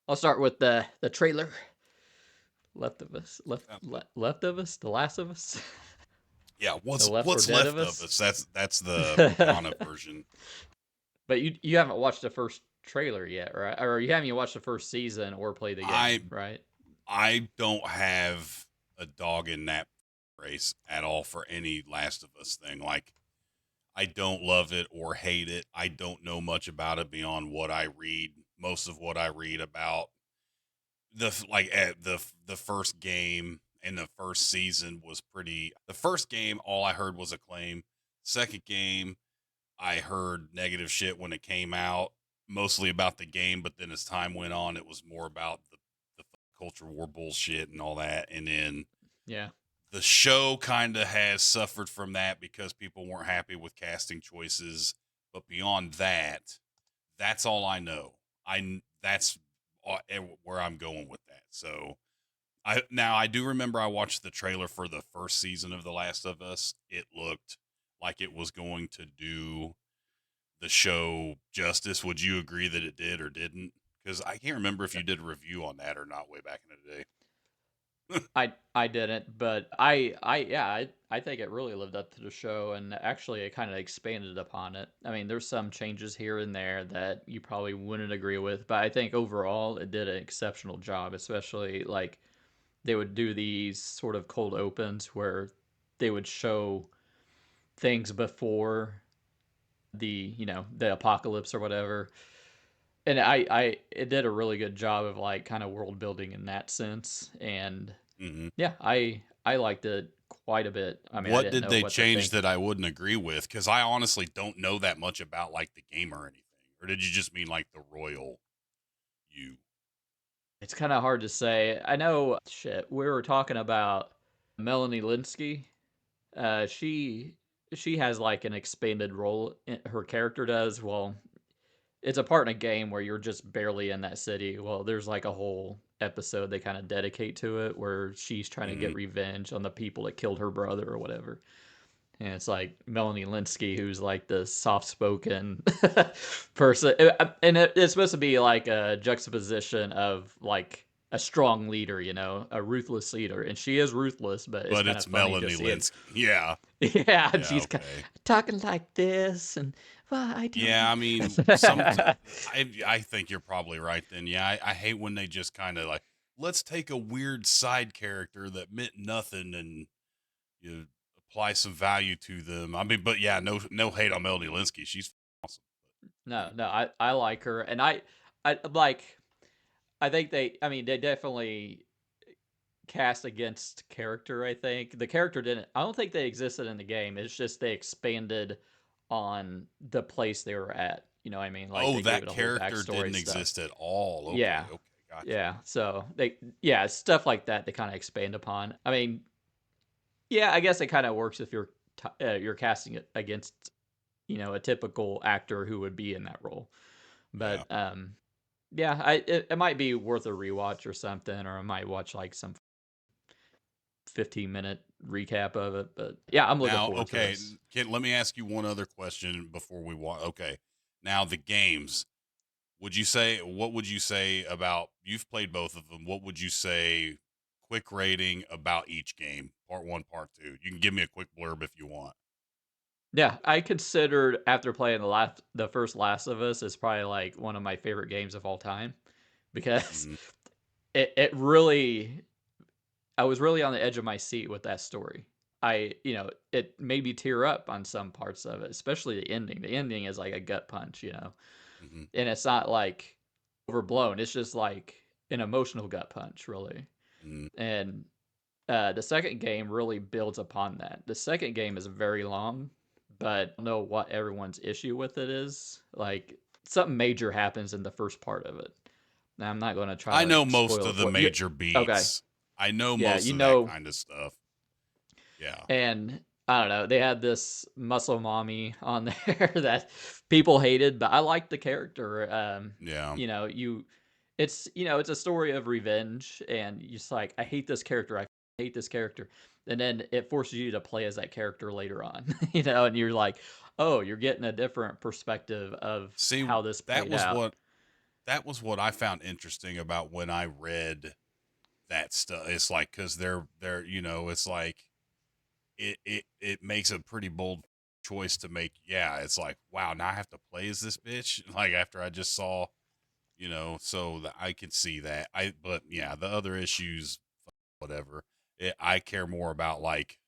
I'll start with the trailer. Left of Us, Um, left of Us, The Last of Us, yeah, the Left or what's Dead of left of Us. us? That's the Ghana But version. you haven't watched the first trailer yet, right? Or you haven't even watched the first season or played the game, I right? I don't have a dog in that race at all for any Last of Us thing. Like I don't love it or hate it. I don't know much about it beyond what I read. Most of what I read about the first game and the first season was pretty. The first game, all I heard was acclaim. Second game, I heard negative shit when it came out, mostly about the game. But then as time went on, it was more about the culture war bullshit and all that. And then Yeah. the show kind of has suffered from that because people weren't happy with casting choices. But beyond that, that's all I know. That's where I'm going with that. So I do remember I watched the trailer for the first season of The Last of Us. It looked like it was going to do the show justice. Would you agree that it did or didn't? Because I can't remember if you did a review on that or not way back in the day. I didn't, but I think it really lived up to the show, and actually it kind of expanded upon it. I mean, there's some changes here and there that you probably wouldn't agree with, but I think overall it did an exceptional job, especially like they would do these sort of cold opens where they would show things before the apocalypse or whatever. And I it did a really good job of like kind of world building in that sense. And hmm yeah, I liked it quite a bit. I mean, I What didn't did know they what to change think. that I wouldn't agree with? Because I honestly don't know that much about like the game or anything. Or did you just mean like the royal you? It's kind of hard to say. I know shit. We were talking about Melanie Linsky. She has like an expanded role. Her character does. Well, it's a part in a game where you're just barely in that city. Well, there's like a whole episode they kind of dedicate to it where she's trying to hmm get revenge on the people that killed her brother or whatever. And it's like Melanie Linsky, who's like the soft-spoken person, and it's supposed to be like a juxtaposition of like a strong leader, a ruthless leader, and she is ruthless, but it's But kind of it's funny to Melanie see it. Linsky. Yeah. Yeah, and Yeah. she's Okay. talking like this, and well, I don't Yeah, I mean, some know. I think you're probably right then. Yeah, I hate when they just kind of like let's take a weird side character that meant nothing and you apply some value to them. I mean, but yeah, no hate on Melody Linsky. She's awesome. No, no, I like her, and I like. I think I mean, they definitely cast against character. I think the character didn't. I don't think they existed in the game. It's just they expanded on the place they were at. You know what I mean? Like Oh, they gave that it a whole character backstory didn't stuff. exist at all. Okay, Yeah, okay, gotcha. yeah. So yeah, stuff like that. They kind of expand upon. I mean, yeah, I guess it kind of works if you're casting it against a typical actor who would be in that role. Yeah. But yeah, it might be worth a rewatch or something, or I might watch like some 15-minute recap of it. But yeah, I'm looking Now, forward to okay, this. let me ask you one other question before we walk. Okay, now the games. What would you say about you've played both of them? What would you say quick rating about each game? Part 1, part 2. You can give me a quick blurb if you want. Yeah, I considered after playing the first Last of Us is probably like one of my favorite games of all time because Mhm. it really I was really on the edge of my seat with that story. It made me tear up on some parts of it, especially the ending. The ending is like a gut punch. Mhm. And it's not like overblown. It's just like an emotional gut punch, really. Mhm. And the second game really builds upon that. The second game is very long, but I don't know what everyone's issue with it is. Like something major happens in the first part of it. Now I'm not going to try I to know most spoil of it the for you. major Okay, beats. I know yeah, most of that kind of stuff. Yeah. and I don't know. They had this muscle mommy on there that people hated, but I liked the character. Yeah. You know, you, it's a story of revenge, and you're just like, I hate this character. I hate this character, and then it forces you to play as that character later on. And you're like, oh, you're getting a different perspective of See, how this that played was out. what that was what I found interesting about when I read that stuff. It's like because they're it's like it makes a pretty bold choice to make. Yeah, it's like wow, now I have to play as this bitch. Like after I just saw, so I can see that. But yeah, the other issues, whatever. I care more about like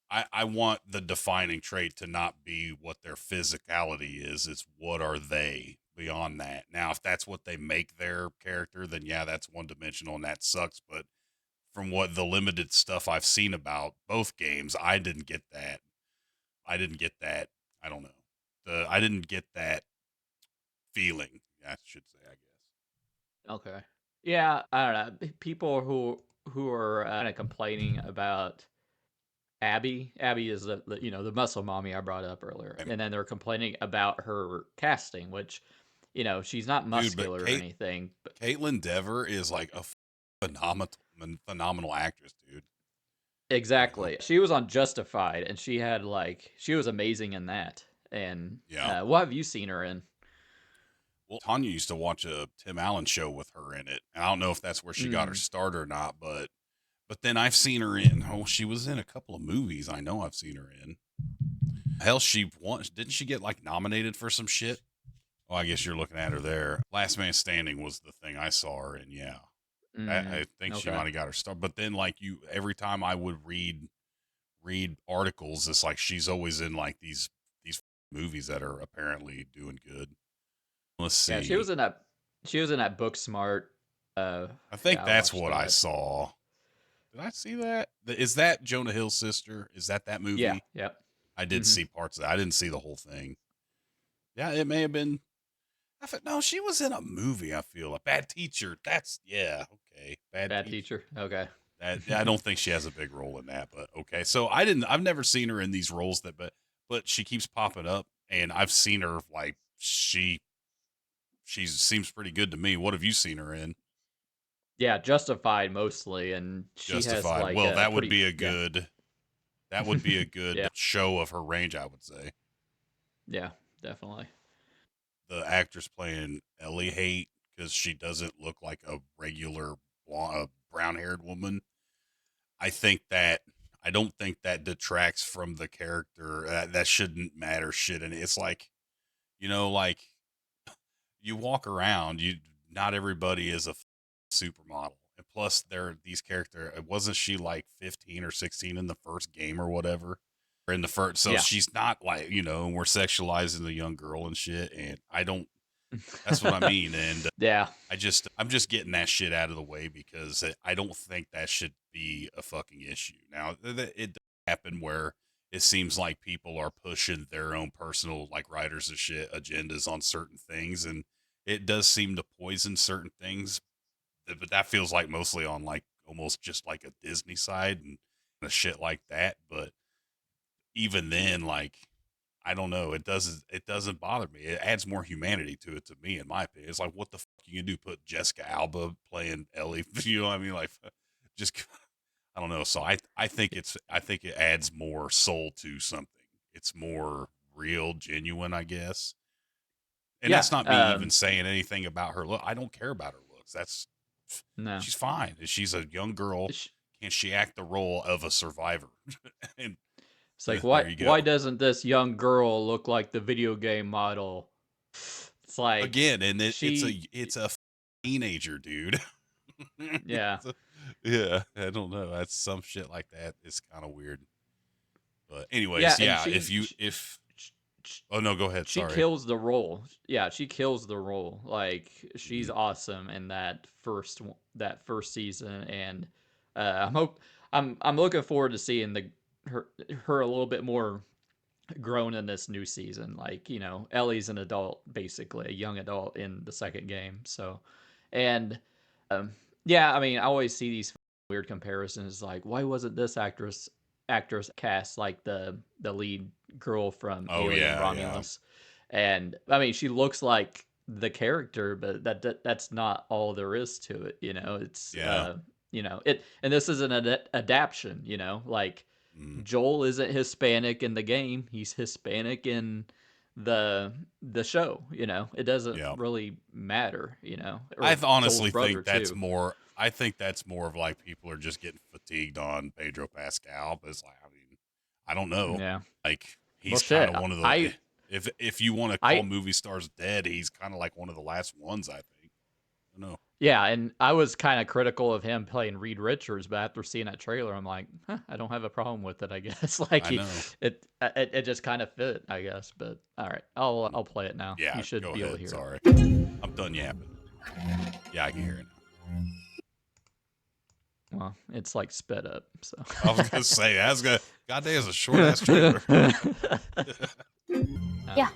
I want the defining trait to not be what their physicality is. It's what are they beyond that. Now, if that's what they make their character, then yeah, that's one dimensional and that sucks. But from what the limited stuff I've seen about both games, I didn't get that. I didn't get that. I don't know. I didn't get that feeling. I should say, I guess. Okay. Yeah, I don't know. People who are kind of complaining about Abby. Abby is the muscle mommy I brought up earlier, And, and then they're complaining about her casting, which she's not dude, but muscular or anything, but Caitlin Dever is like a phenomenal, phenomenal actress, dude. exactly. She was on Justified, and she was amazing in that. And Yeah. what have you seen her in? Well, Tanya used to watch a Tim Allen show with her in it. And I don't know if that's where she got her Mm, start or not, but then I've seen her in. Oh, she was in a couple of movies. I know I've seen her in. Hell, she once didn't she get like nominated for some shit? Oh, I guess you're looking at her there. Last Man Standing was the thing I saw her in. Yeah, I think she okay. might have got her start. But then, like every time I would read articles, it's like she's always in like these movies that are apparently doing good. Let's Yeah, see. she was in that Book Smart. I think Yeah, I that's watched what I that. saw. Did I see that? Is that Jonah Hill's sister? Is that Yeah, movie? yep. I did Hmm. see parts of that. I didn't see the whole thing. Yeah, it may have been. No, she was in a movie. I feel a bad teacher. That's yeah, okay, bad Bad teacher. teacher. Okay. That yeah, I don't think she has a big role in that, but okay. So I didn't. I've never seen her in these roles but she keeps popping up, and I've seen her like she seems pretty good to me. What have you seen her in? Yeah, Justified mostly, and she has Justified. like Well, a that would pretty be a yeah. good. That would be a good Yeah, show of her range, I would say. yeah, definitely. The actress playing Ellie hate because she doesn't look like a regular blonde, brown haired woman. I think that I don't think that detracts from the character. That shouldn't matter shit. And it's like like you walk around, you not everybody is a supermodel. And plus, there these character. Wasn't she like 15 or 16 in the first game or whatever? Or in the first, so Yeah. she's not like we're sexualizing the young girl and shit. And I don't. That's what I mean. And Yeah. I'm just getting that shit out of the way because I don't think that should be a fucking issue. Now it does happen where it seems like people are pushing their own personal like writers of shit agendas on certain things, and it does seem to poison certain things. But that feels like mostly on like almost just like a Disney side and a shit like that. But even then, like I don't know. It doesn't bother me. It adds more humanity to it to me, in my opinion. It's like what the fuck you can do? Put Jessica Alba playing Ellie. You know what I mean? Like just I don't know. So I think it adds more soul to something. It's more real, genuine, I guess. And Yeah. that's not me even saying anything about her look. I don't care about her looks. That's No. she's fine. She's a young girl. It's Can she act the role of a survivor? And it's like there you why go. doesn't this young girl look like the video game model? It's like Again, and she it's a teenager, dude. yeah. Yeah, I don't know. That's some shit like that. It's kind of weird. But Yeah, anyways, and yeah. If sh- oh no, go ahead. she Sorry. kills the role. Yeah, she kills the role. Like she's Mhm. awesome in that first season, and I'm hope I'm looking forward to seeing the her her a little bit more grown in this new season. Like Ellie's an adult, basically a young adult in the second game. So, and um, yeah, I mean, I always see these weird comparisons. Like, why wasn't this actress cast like the lead girl from Oh Alien yeah, yeah, Romulus? And I mean, she looks like the character, but that's not all there is to it. It's yeah. it, and this is an adaptation. Like Mm. Joel isn't Hispanic in the game. He's Hispanic in the show. It doesn't Yeah. really matter. I Or Joel's honestly brother think that's too. more. I think that's more of like people are just getting fatigued on Pedro Pascal. But it's like, I mean, I don't know. Yeah. Like Well, he's kind shit. of one of the. I If you want to call I movie stars dead, he's kind of like one of the last ones. I think. I don't know. Yeah, and I was kind of critical of him playing Reed Richards, but after seeing that trailer, I'm like, I don't have a problem with it. I guess like I know. it just kind of fit, I guess. But all right, I'll play it now. You Yeah, should go be able to ahead. hear it. Sorry, I'm done yapping. Yeah, I can hear it now. Well, it's like sped up, so. I was gonna say, I was gonna. Goddamn, it's a short ass trailer. Yeah.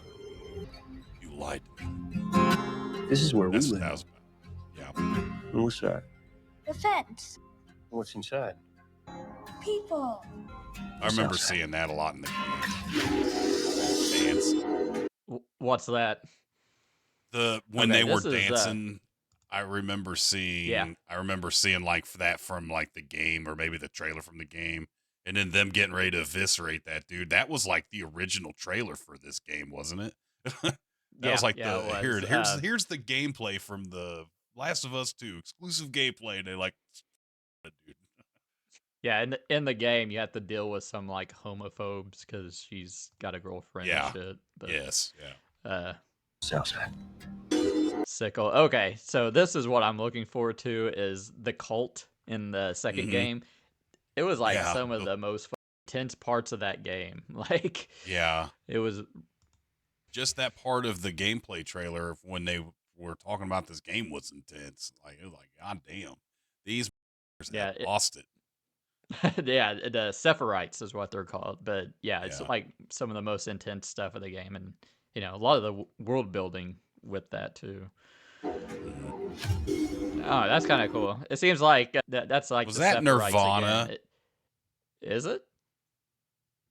You lied to me. This is where we That's what live. that was about. Yeah. And what's that? The fence. What's inside? People. I remember Sounds right. seeing that a lot in the dance. What's that? When Okay, they were this is dancing, I yeah. remember seeing like that from like the game or maybe the trailer from the game, and then them getting ready to eviscerate that dude. That was like the original trailer for this game, wasn't it? That was Yeah, like yeah, the it was. here's the gameplay from the Last of Us 2 exclusive gameplay. And they like, dude. Yeah, in the game, you have to deal with some like homophobes because she's got a girlfriend and Yeah. shit. But Yes. Yeah. Sounds right. sickle. Okay, so this is what I'm looking forward to is the cult in the second Mm-hmm. game. It was like Yeah. some of the most intense parts of that game. Like Yeah. it was. Just that part of the gameplay trailer when they were talking about this game was intense. Like it was like, God damn, these have Yeah, lost it. yeah, the Sephirites is what they're called. But yeah, it's Yeah. like some of the most intense stuff of the game, and a lot of the world building with that too. Oh, that's kind of cool. It seems like that's like Was the that Sephirites again. Nirvana? Is it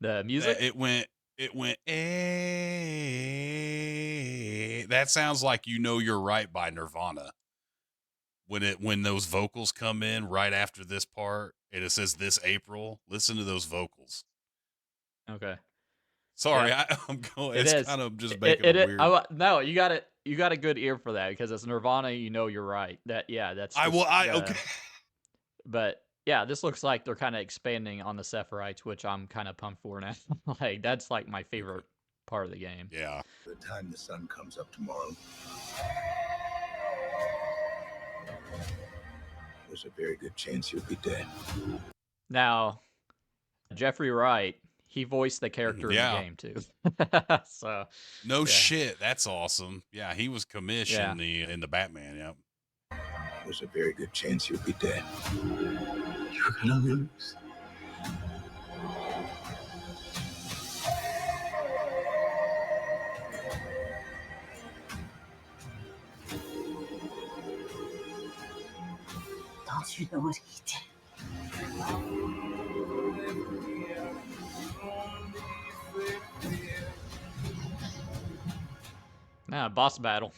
the That music? it went that sounds like You Know You're Right by Nirvana. When those vocals come in right after this part and it says this April, listen to those vocals. Okay, Sorry, yeah, I'm going. it It's is. kind of just It, making a it, it weird. I, no, you got it. You got a good ear for that because it's Nirvana. You're right. That's this I okay. the. But yeah, this looks like they're kind of expanding on the Sephirites, which I'm kind of pumped for now. Like that's like my Okay. favorite part of the game. Yeah. By the time the sun comes up tomorrow, there's a very good chance you'll be dead. Now, Jeffrey Wright, he voiced the character in the Yeah. game too. So No yeah. shit. That's awesome. Yeah, he was commissioned Yeah. in the Batman. Yep. There's a very good chance you'll be dead. You're gonna lose. Don't you know what he did? Now, boss battle.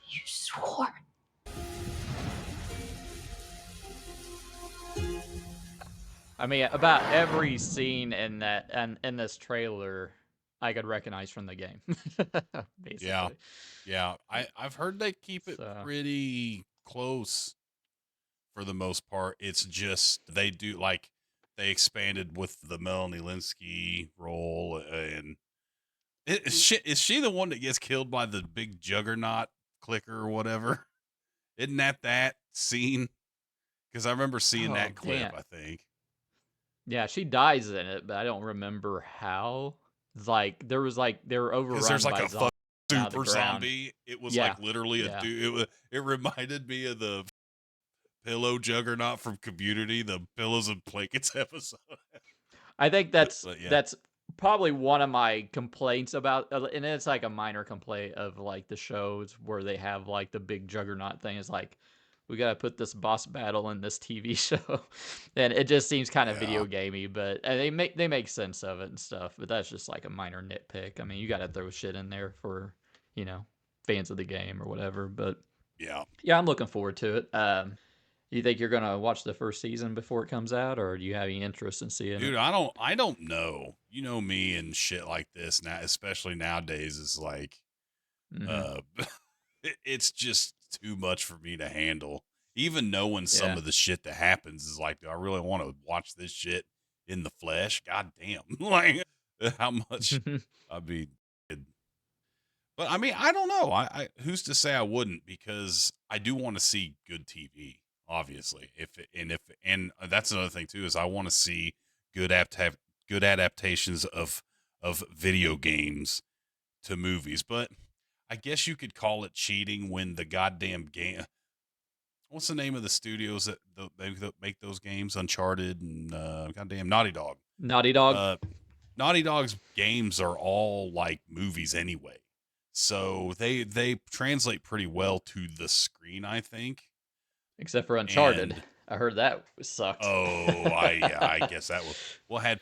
You swore. I mean, about every scene in that and in this trailer, I could recognize from the game, Yeah. basically. Yeah. I've heard they keep it So pretty close for the most part. It's just they do like they expanded with the Melanie Linsky role, and is she the one that gets killed by the big juggernaut clicker or whatever? Isn't that scene? Because I remember seeing oh that clip. damn, I think yeah, she dies in it, but I don't remember how. It's like there was like they were because there's overrun like by a zombies out of the super ground. zombie. It was Yeah, like literally a yeah. dude. It reminded me of the pillow juggernaut from Community, the pillows and blankets episode. I think But yeah, that's probably one of my complaints about, and it's like a minor complaint of like the shows where they have like the big juggernaut thing. Is like we gotta put this boss battle in this TV show, and it just seems kind of yeah, video gamey. But and they make sense of it and stuff. But that's just like a minor nitpick. I mean, you gotta throw shit in there for you know fans of the game or whatever. But yeah. yeah, I'm looking forward to it. You think you're gonna watch the first season before it comes out, or do you have any interest in seeing it? Dude, I don't know. You know me and shit like this now, especially nowadays, is like Hmm. uh it's just too much for me to handle. Even knowing some Yeah. of the shit that happens is like, do I really want to watch this shit in the flesh? God damn. Like how much I'd be but I mean, I don't know. I who's to say I wouldn't because I do want to see good TV, obviously. If that's another thing too is I want to see good good adaptations of video games to movies. But I guess you could call it cheating when the goddamn game. What's the name of the studios that make those games? Uncharted and goddamn Naughty Dog. Naughty Dog, Uh, Naughty Dog's games are all like movies anyway. So they translate pretty well to the screen, I think. except for Uncharted. And I heard that sucked. I guess that was well had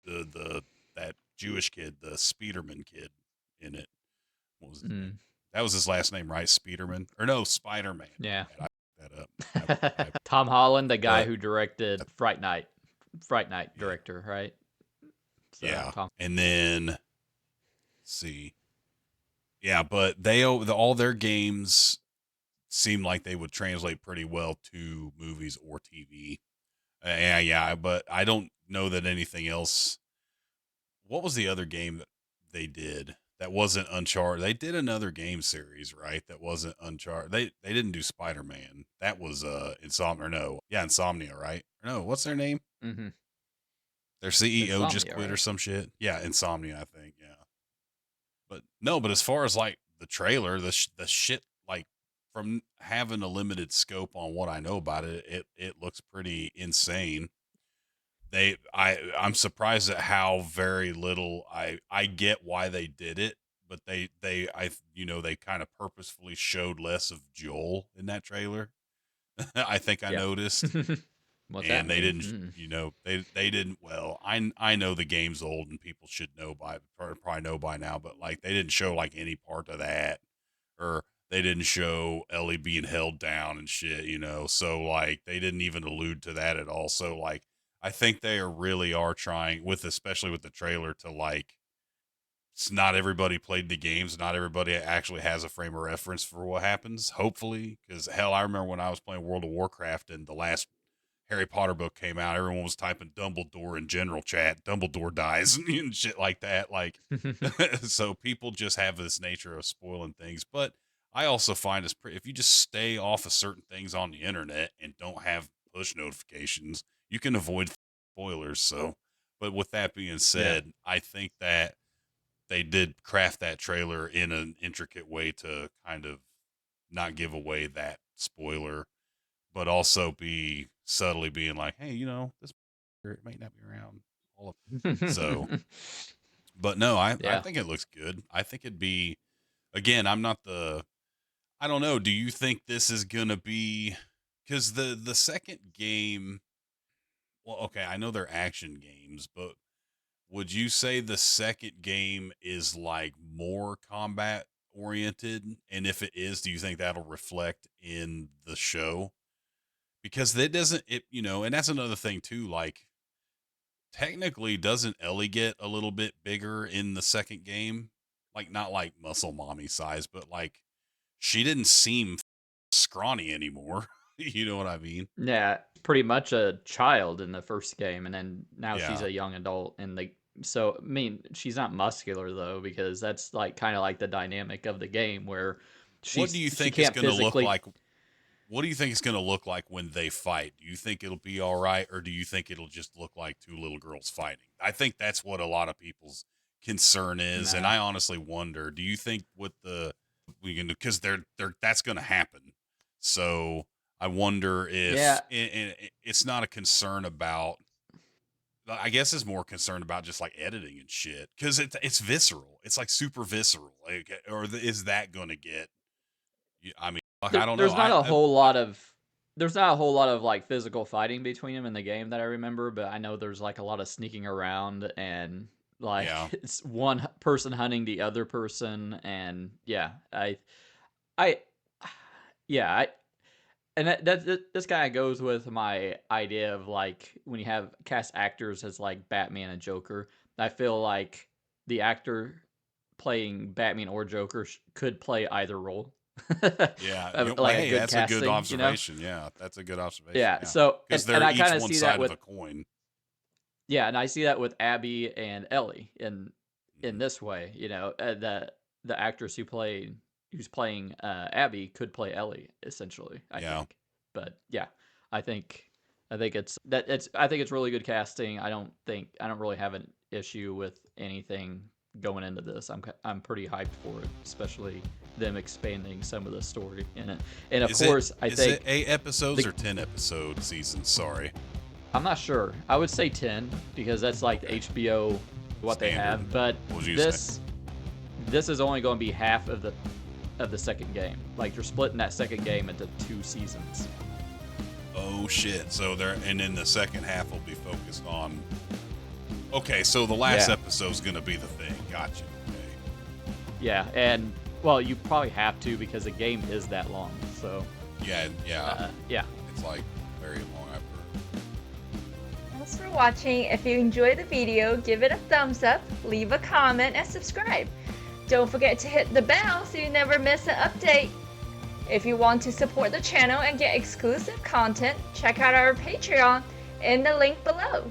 the that Jewish kid, the Speederman kid in it. What was his name? Mm, That was his last name, right? Speederman or no, Spider-Man. yeah. My bad. I fucked that up. Tom Holland, the guy But who directed Fright Night yeah, director, right? So yeah. Tom. And then let's see. Yeah, but all their games seem like they would translate pretty well to movies or TV. Yeah, but I don't know that anything else. What was the other game that they did that wasn't Uncharted? They did another game series, right? That wasn't Uncharted. They didn't do Spider Man. That was Insomnia. Or no, yeah, Insomnia, right? Or no, what's their name? Hmm. Their CEO just Insomnia, quit or right? some shit. Yeah, Insomnia, I think. Yeah. But no, but as far as like the trailer, the shit like from having a limited scope on what I know about it, it looks pretty insane. I'm surprised at how very little I get why they did it, but they kind of purposefully showed less of Joel in that trailer. I think I Yeah. noticed What's that and they mean? didn't Mm. they didn't well I know the game's old and people should know by probably know by now but like they didn't show like any part of that or they didn't show Ellie being held down and shit so like they didn't even allude to that at all so like I think they really are trying with especially with the trailer to like not everybody played the games not everybody actually has a frame of reference for what happens hopefully because hell I remember when I was playing World of Warcraft and the last Harry Potter book came out, everyone was typing Dumbledore in general chat. Dumbledore dies and shit like that. Like, so people just have this nature of spoiling things. But I also find if you just stay off of certain things on the internet and don't have push notifications, you can avoid spoilers. So, but with that being Yeah. said, I think that they did craft that trailer in an intricate way to kind of not give away that spoiler but also be subtly being like, hey, this it might not be around all of so. But no, I Yeah. think it looks good. I think it'd be again. I'm not the. I don't know. Do you think this is gonna be? Because the second game. Well, okay, I know they're action games, but would you say the second game is like more combat oriented? And if it is, do you think that'll reflect in the show? Because that doesn't and that's another thing too like technically doesn't Ellie get a little bit bigger in the second game like not like muscle mommy size but like she didn't seem scrawny anymore you know what I mean Yeah, pretty much a child in the first game, and then now she's yeah a young adult in the. So I mean, she's not muscular though, because that's like kind of like the dynamic of the game where what do you she think it's can't going to look physically. like what do you think it's going to look like when they fight do you think it'll be all right or do you think it'll just look like two little girls fighting I think that's what a lot of people's concern is and Nah. I honestly wonder do you think with the we can do because they're that's going to happen. So I wonder if Yeah, and it's not a concern about. I guess it's more concerned about just like editing and shit because it's visceral. It's like super visceral. Like, is that going to get? I mean, like, I don't know. there's not a whole lot of like physical fighting between them in the game that I remember, but I know there's like a lot of sneaking around and like Yeah. it's one person hunting the other person, and yeah, I yeah, And this kind of goes with my idea of like when you have cast actors as like Batman and Joker. I feel like the actor playing Batman or Joker could play either role. Yeah. Well, Like a hey, good that's a good casting, you know? observation. Yeah, that's a good observation. Yeah. Yeah, So because and they're I each kind of one see that side of with a coin. yeah, and I see that with Abby and Ellie in Mhm. this way. You know, the actress who's playing Abby could play Ellie essentially. I Yeah. think, but yeah, I think I think it's really good casting. I don't really have an issue with anything going into this. I'm pretty hyped for it, especially them expanding some of the story in it. And of course, I Is it think 8 episodes the or 10 episode seasons? Sorry, I'm not sure. I would say 10 because that's like the okay. HBO what they Standard. have. But What would you say? this is only going to be half of the second game. Like they're splitting that second game into 2 seasons. Oh shit! So and then the second half will be focused on. Okay, so the last Yeah. episode's gonna be the thing. Gotcha. Okay. Yeah, and well, you probably have to because the game is that long. So Yeah, yeah. it's like very long. I've heard. Thanks for watching. If you enjoyed the video, give it a thumbs up, leave a comment, and subscribe. Don't forget to hit the bell so you never miss an update. If you want to support the channel and get exclusive content, check out our Patreon in the link below.